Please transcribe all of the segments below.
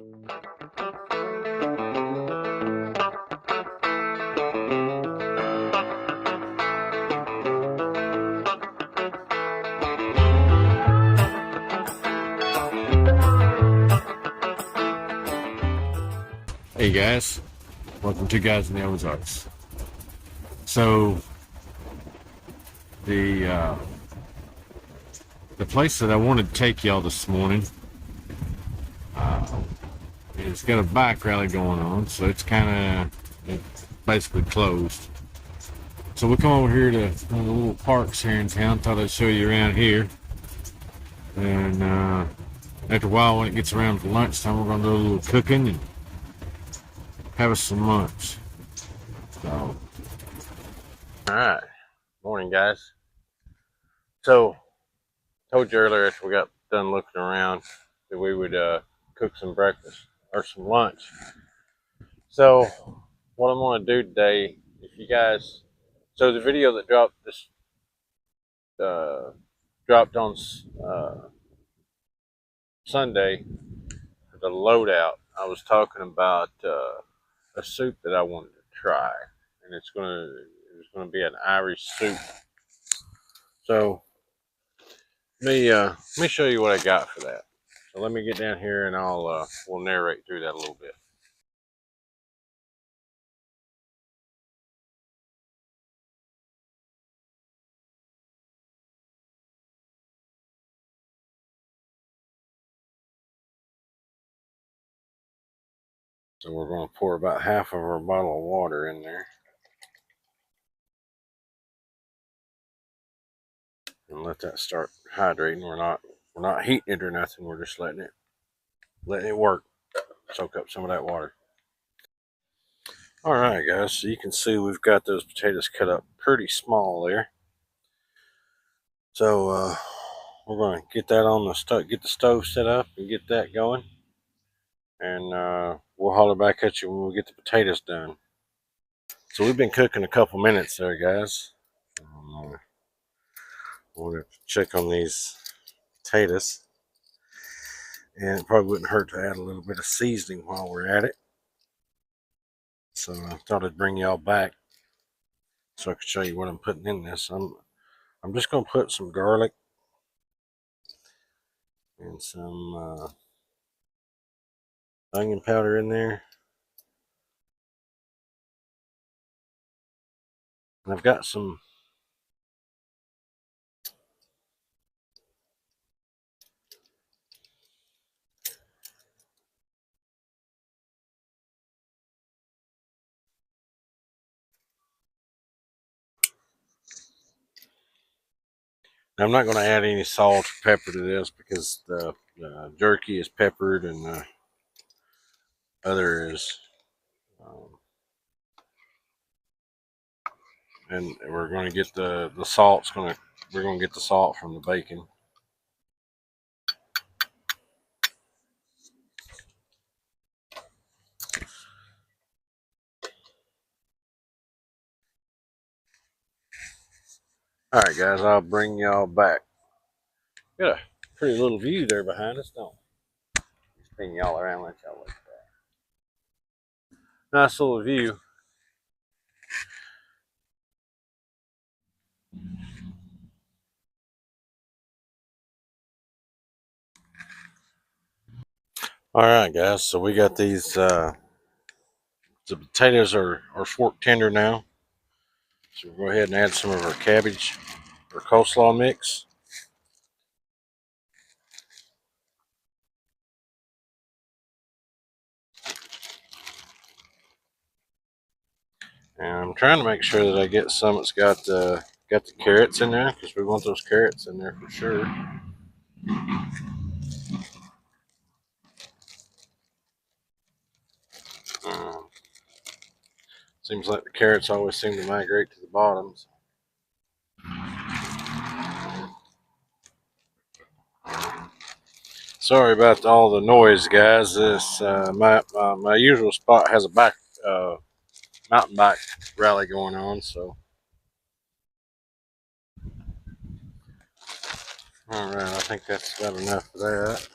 Hey guys, welcome to Guys in the Ozarks. So the place that I wanted to take y'all this morning is got a bike rally going on, so it's basically closed. So we come over here to one of the little parks here in town. Thought I'd show you around here, and after a while, when it gets around to lunchtime, we're gonna do a little cooking and have us some lunch. So, all right, morning guys. So, told you earlier after we got done looking around that we would cook some breakfast or some lunch. So, what I'm going to do today, if you guys, so the video that dropped on Sunday, the loadout, I was talking about a soup that I wanted to try, and it was gonna be an Irish soup. So let me show you what I got for that. So let me get down here and we'll narrate through that a little bit. So we're going to pour about half of our bottle of water in there. And let that start hydrating. We're not heating it or nothing. We're just letting it work. Soak up some of that water. All right, guys. So you can see we've got those potatoes cut up pretty small there. So we're going to get that on the stove, get the stove set up, and get that going. And we'll holler back at you when we get the potatoes done. So we've been cooking a couple minutes there, guys. We'll have to check on these potatoes. And it probably wouldn't hurt to add a little bit of seasoning while we're at it. So I thought I'd bring y'all back so I could show you what I'm putting in this. I'm just going to put some garlic and some onion powder in there. And I've got some I'm not going to add any salt or pepper to this because the jerky is peppered and the other is, and we're going to get the salt's going to, we're going to get the salt from the bacon. All right, guys, I'll bring y'all back. Got a pretty little view there behind us, don't we? Spin y'all around, let y'all look at that. Nice little view. All right, guys, so we got these, the potatoes are fork tender now. So we'll go ahead and add some of our cabbage or coleslaw mix. And I'm trying to make sure that I get some that's got the carrots in there, because we want those carrots in there for sure. Seems like the carrots always seem to migrate to the bottoms. Sorry about all the noise, guys. This my usual spot has a mountain bike rally going on, so. All right, I think that's about enough of that.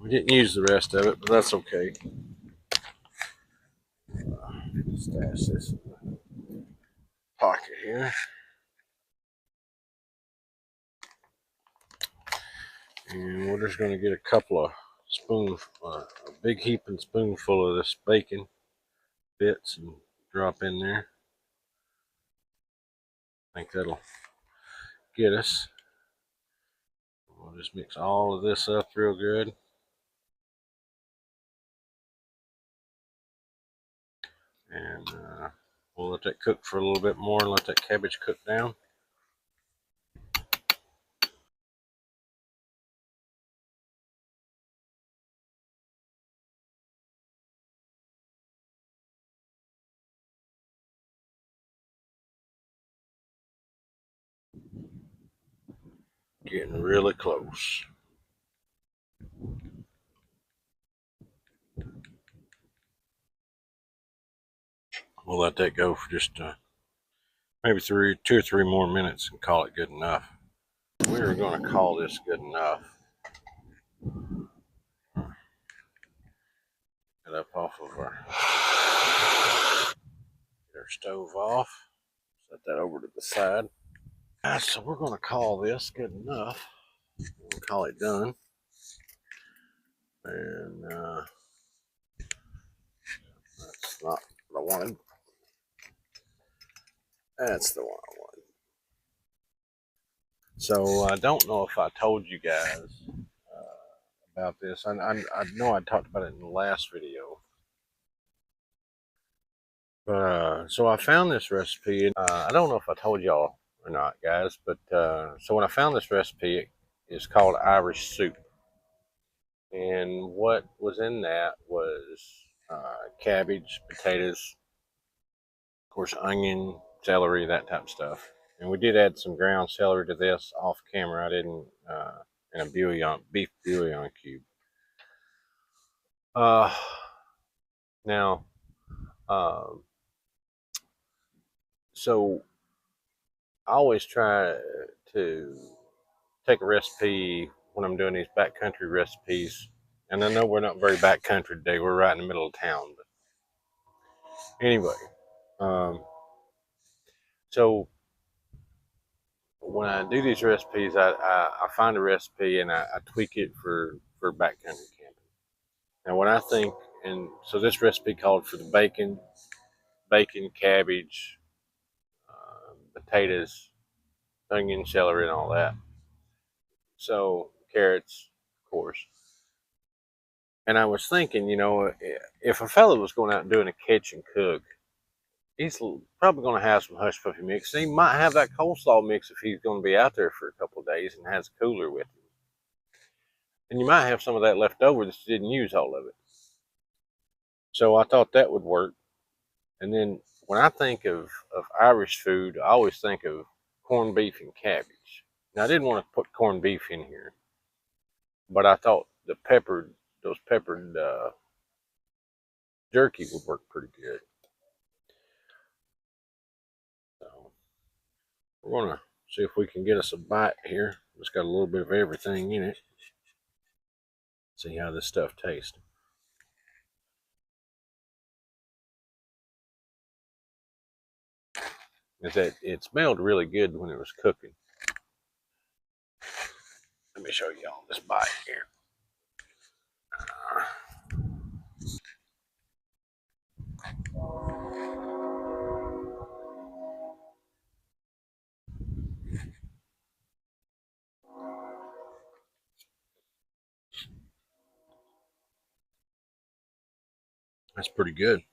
We didn't use the rest of it, but that's okay. Stash this in the pocket here. And we're just going to get a couple of a big heaping spoonful of this bacon bits and drop in there. I think that'll get us. We'll just mix all of this up real good. And we'll let that cook for a little bit more and let that cabbage cook down. Getting really close. We'll let that go for just maybe 2 or 3 more minutes and call it good enough. We're going to call this good enough. Get up off of our stove off. Set that over to the side. So we're going to call this good enough. We'll call it done. And that's not what I wanted. That's the one I wanted. So I don't know if I told you guys about this. I know I talked about it in the last video. But so I found this recipe. I don't know if I told y'all or not, guys. But so when I found this recipe, it's called Irish soup. And what was in that was cabbage, potatoes, of course, onion, celery, that type of stuff. And we did add some ground celery to this off camera. I didn't in a beef bouillon cube. Now, um, so I always try to take a recipe when I'm doing these backcountry recipes. And I know we're not very backcountry today. We're right in the middle of town. But anyway, um, so when I do these recipes, I find a recipe and I tweak it for backcountry camping. Now, when I think, and so this recipe called for the bacon, cabbage, potatoes, onion, celery, and all that. So carrots, of course. And I was thinking, if a fella was going out and doing a kitchen cook, he's probably going to have some hush puppy mix. He might have that coleslaw mix if he's going to be out there for a couple of days and has a cooler with him. And you might have some of that left over that you didn't use all of it. So I thought that would work. And then when I think of Irish food, I always think of corned beef and cabbage. Now I didn't want to put corned beef in here, but I thought those peppered jerky would work pretty good. So we're gonna see if we can get us a bite here. It's got a little bit of everything in it. See how this stuff tastes. Is that it smelled really good when it was cooking. Let me show y'all this bite here. That's pretty good.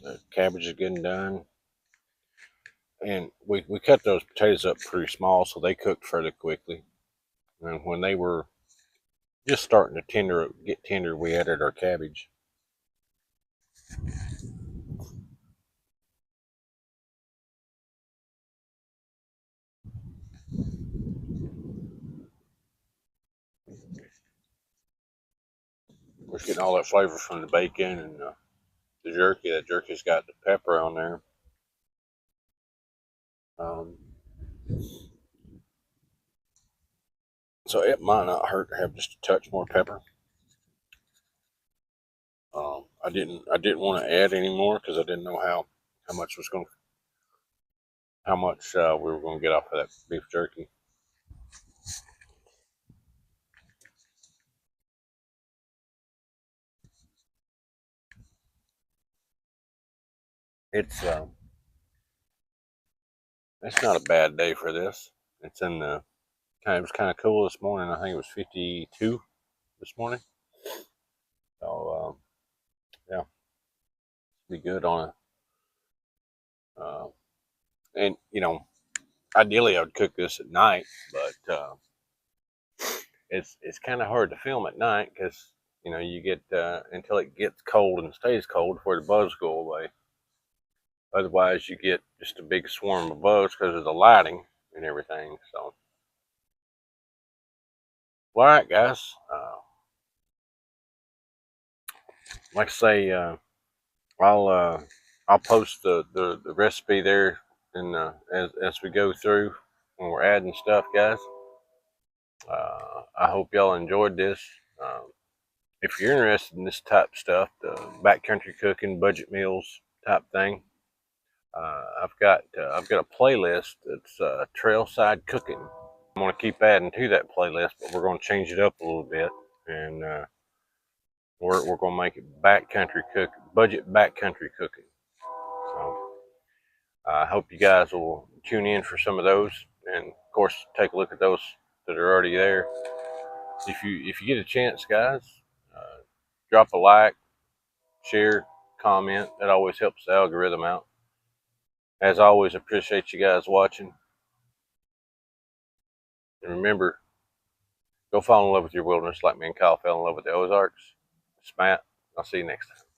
The cabbage is getting done. And we cut those potatoes up pretty small so they cooked fairly quickly. And when they were just starting to get tender, we added our cabbage. We're getting all that flavor from the bacon and the jerky. That jerky's got the pepper on there. Um, So it might not hurt to have just a touch more pepper. I didn't want to add any more because I didn't know how much was going how much we were going to get off of that beef jerky. It's it's not a bad day for this. It's in the it was kind of cool this morning. I think it was 52 this morning. So yeah, be good on a and ideally I would cook this at night, but it's kind of hard to film at night because you get until it gets cold and stays cold before the bugs go away. Otherwise, you get just a big swarm of bugs because of the lighting and everything. So, well, all right, guys. Like I say, I'll uh, I'll post the recipe there, and as we go through when we're adding stuff, guys. I hope y'all enjoyed this. If you're interested in this type of stuff, the backcountry cooking, budget meals type thing, I've got a playlist that's trailside cooking. I'm going to keep adding to that playlist, but we're going to change it up a little bit, and we're going to make it backcountry cook, budget backcountry cooking. So I hope you guys will tune in for some of those, and of course take a look at those that are already there. If you get a chance, guys, uh, drop a like, share, comment. That always helps the algorithm out. As always, appreciate you guys watching. And remember, go fall in love with your wilderness like me and Kyle fell in love with the Ozarks. It's Matt. I'll see you next time.